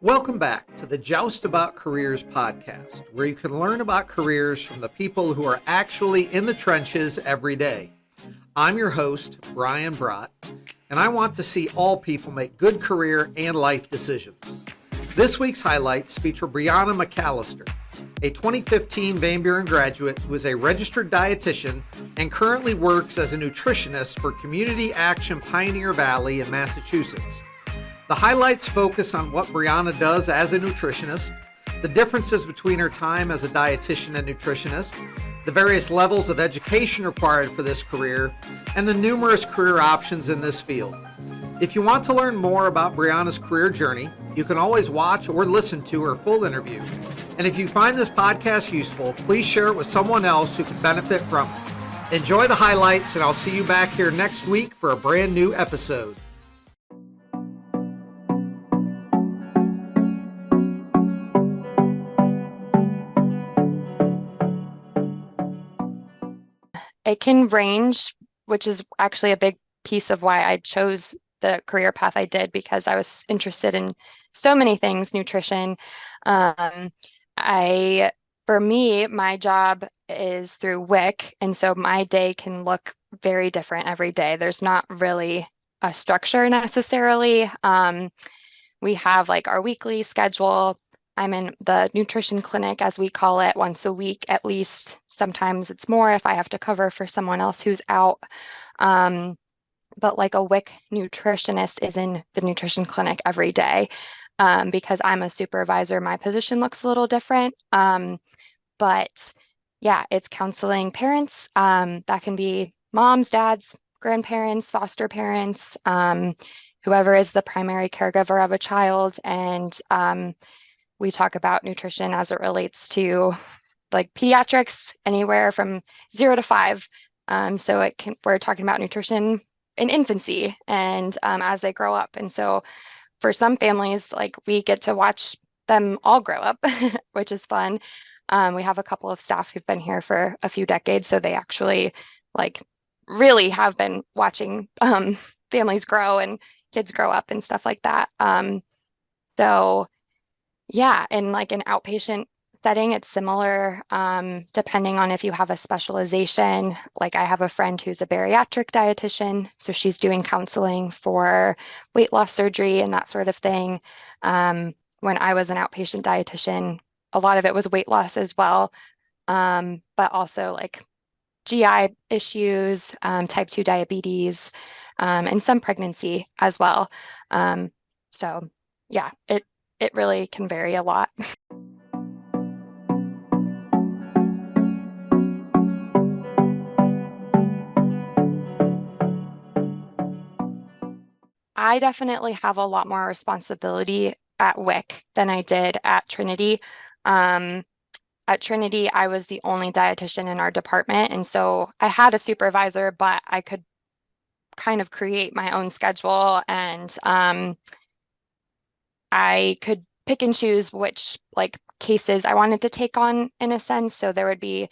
Welcome back to the Joust About Careers podcast, where you can learn about careers from the people who are actually in the trenches every day. I'm your host, Brian Brott, and I want to see all people make good career and life decisions. This week's highlights feature Brianna McAlister, a 2015 Van Buren graduate who is a registered dietitian and currently works as a nutritionist for Community Action Pioneer Valley in Massachusetts. The highlights focus on what Brianna does as a nutritionist, the differences between her time as a dietitian and nutritionist, the various levels of education required for this career, and the numerous career options in this field. If you want to learn more about Brianna's career journey, you can always watch or listen to her full interview. And if you find this podcast useful, please share it with someone else who can benefit from it. Enjoy the highlights, and I'll see you back here next week for a brand new episode. It can range, which is actually a big piece of why I chose the career path I did, because I was interested in so many things, nutrition. For me, my job is through WIC, and so my day can look very different every day. There's not really a structure necessarily. We have like our weekly schedule. I'm in the nutrition clinic, as we call it, once a week at least. Sometimes it's more if I have to cover for someone else who's out. But like a WIC nutritionist is in the nutrition clinic every day. Because I'm a supervisor, my position looks a little different. But yeah, it's counseling parents. That can be moms, dads, grandparents, foster parents, whoever is the primary caregiver of a child. And we talk about nutrition as it relates to like pediatrics, anywhere from 0 to 5. So we're talking about nutrition in infancy and as they grow up. And so for some families, like we get to watch them all grow up, which is fun. We have a couple of staff who've been here for a few decades, so they actually like really have been watching families grow and kids grow up and stuff like that. So yeah, in like an outpatient setting, it's similar, depending on if you have a specialization. Like I have a friend who's a bariatric dietitian, so she's doing counseling for weight loss surgery and that sort of thing. When I was an outpatient dietitian, a lot of it was weight loss as well, but also like GI issues, type 2 diabetes, and some pregnancy as well. So yeah, it really can vary a lot. I definitely have a lot more responsibility at WIC than I did at Trinity. At Trinity, I was the only dietitian in our department, and so I had a supervisor, but I could kind of create my own schedule, and I could pick and choose which like cases I wanted to take on in a sense. So there would be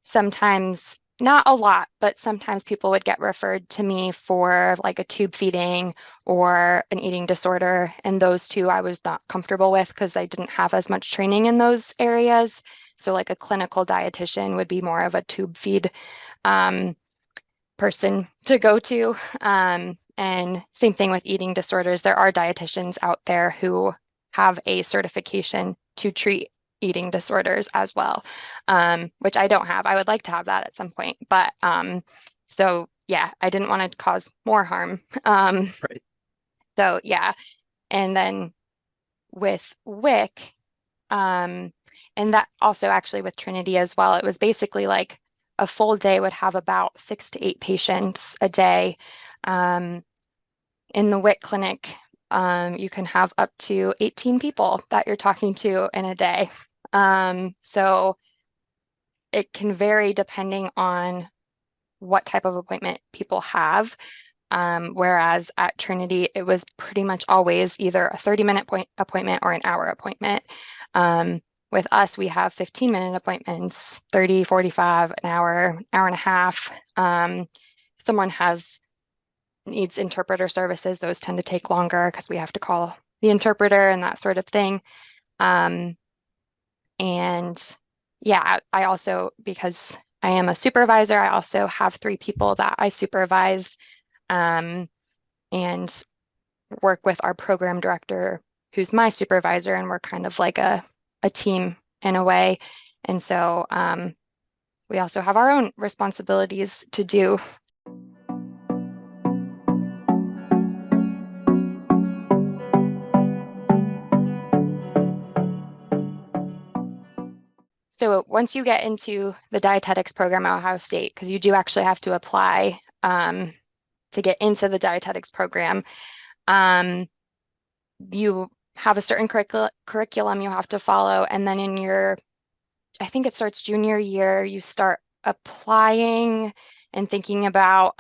sometimes, not a lot, but sometimes people would get referred to me for like a tube feeding or an eating disorder. And those two I was not comfortable with because I didn't have as much training in those areas. So like a clinical dietitian would be more of a tube feed person to go to. And same thing with eating disorders. There are dietitians out there who have a certification to treat eating disorders as well, which I don't have. I would like to have that at some point, but so yeah, I didn't want to cause more harm. Right. So yeah, and then with WIC, and that also actually with Trinity as well, it was basically like a full day would have about 6 to 8 patients a day. In the WIC clinic, you can have up to 18 people that you're talking to in a day. So it can vary depending on what type of appointment people have. Whereas at Trinity, it was pretty much always either a 30-minute appointment or an hour appointment. With us, we have 15-minute appointments, 30, 45, an hour, hour and a half. Someone needs interpreter services, those tend to take longer because we have to call the interpreter and that sort of thing. And yeah, I also, because I am a supervisor, I also have 3 people that I supervise, and work with our program director, who's my supervisor, and we're kind of like a team in a way. And so we also have our own responsibilities to do. So once you get into the dietetics program at Ohio State, because you do actually have to apply to get into the dietetics program, you have a certain curriculum you have to follow, and then in your, I think it starts junior year, you start applying and thinking about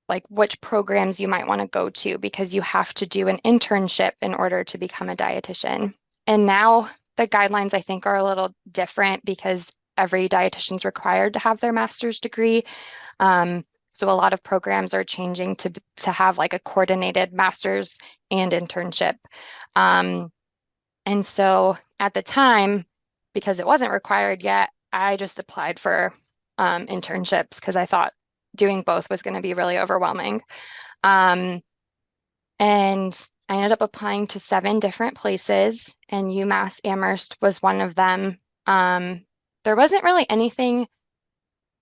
like which programs you might want to go to, because you have to do an internship in order to become a dietitian. And now the guidelines, I think, are a little different because every dietitian is required to have their master's degree. So a lot of programs are changing to have like a coordinated master's and internship. And so at the time, because it wasn't required yet, I just applied for internships because I thought doing both was going to be really overwhelming. And I ended up applying to 7 different places, and UMass Amherst was one of them. There wasn't really anything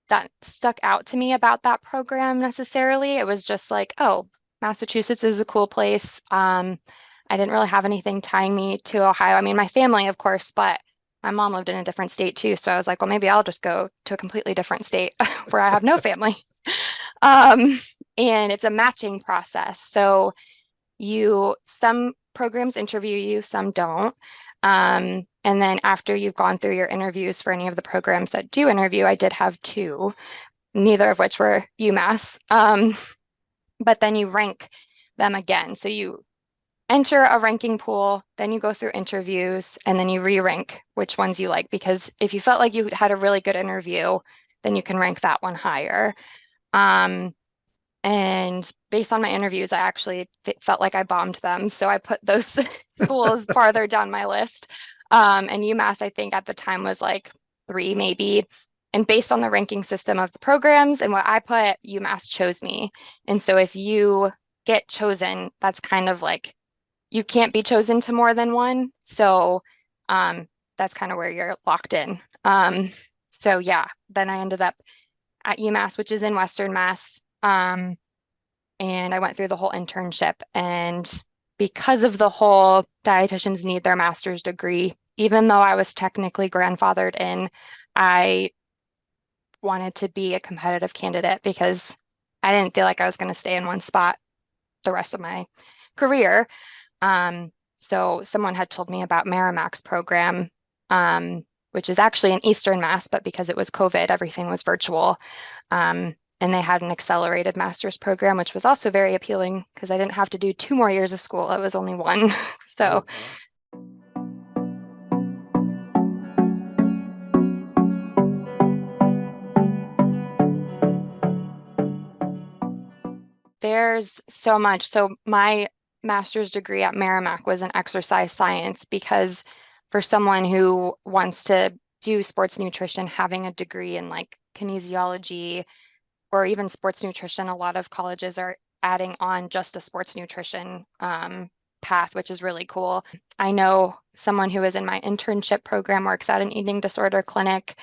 that stuck out to me about that program necessarily. It was just like, oh, Massachusetts is a cool place. I didn't really have anything tying me to Ohio. I mean, my family, of course, but my mom lived in a different state too. So I was like, well, maybe I'll just go to a completely different state where I have no family. And it's a matching process. So some programs interview you, some don't. And then after you've gone through your interviews for any of the programs that do interview, I did have 2, neither of which were UMass. But then you rank them again. So you enter a ranking pool, then you go through interviews, and then you re-rank which ones you like. Because if you felt like you had a really good interview, then you can rank that one higher. And based on my interviews, I actually felt like I bombed them. So I put those schools farther down my list. And UMass, I think at the time was like 3 maybe. And based on the ranking system of the programs and what I put, UMass chose me. And so if you get chosen, that's kind of like, you can't be chosen to more than one. So that's kind of where you're locked in. So yeah, then I ended up at UMass, which is in Western Mass. And I went through the whole internship. And because of the whole dietitians need their master's degree, even though I was technically grandfathered in, I wanted to be a competitive candidate because I didn't feel like I was going to stay in one spot the rest of my career. So someone had told me about Merrimack's program, which is actually in Eastern Mass, but because it was COVID, everything was virtual. And they had an accelerated master's program, which was also very appealing because I didn't have to do 2 more years of school. It was only 1. So there's so much. So my master's degree at Merrimack was in exercise science, because for someone who wants to do sports nutrition, having a degree in like kinesiology or even sports nutrition, a lot of colleges are adding on just a sports nutrition path, which is really cool. I know someone who is in my internship program works at an eating disorder clinic.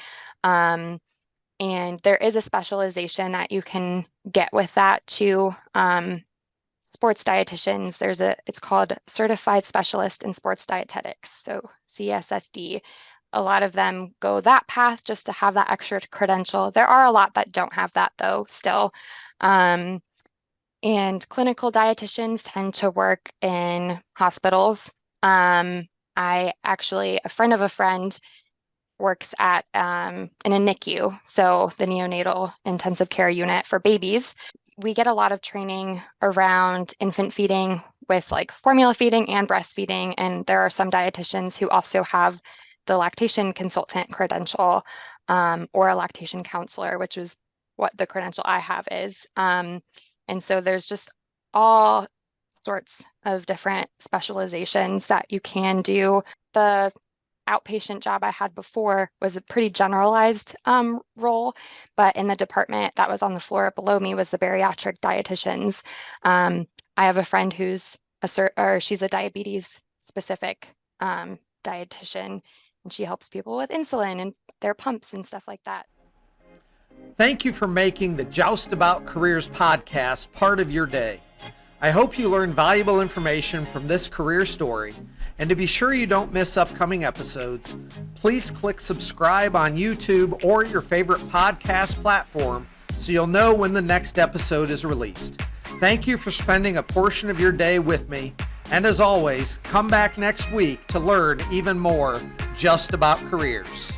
And there is a specialization that you can get with that too. Sports dietitians, it's called Certified Specialist in Sports Dietetics, so CSSD. A lot of them go that path just to have that extra credential. There are a lot that don't have that though, still. And clinical dietitians tend to work in hospitals. A friend of a friend works at in a NICU, so the neonatal intensive care unit for babies. We get a lot of training around infant feeding with like formula feeding and breastfeeding, and there are some dietitians who also have the lactation consultant credential, or a lactation counselor, which is what the credential I have is. And so there's just all sorts of different specializations that you can do. The outpatient job I had before was a pretty generalized role, but in the department that was on the floor below me was the bariatric dietitians. I have a friend who's she's a diabetes specific dietitian, and she helps people with insulin and their pumps and stuff like that. Thank you for making the Joust About Careers podcast part of your day. I hope you learned valuable information from this career story, and to be sure you don't miss upcoming episodes, please click subscribe on YouTube or your favorite podcast platform so you'll know when the next episode is released. Thank you for spending a portion of your day with me, and as always, come back next week to learn even more just about careers.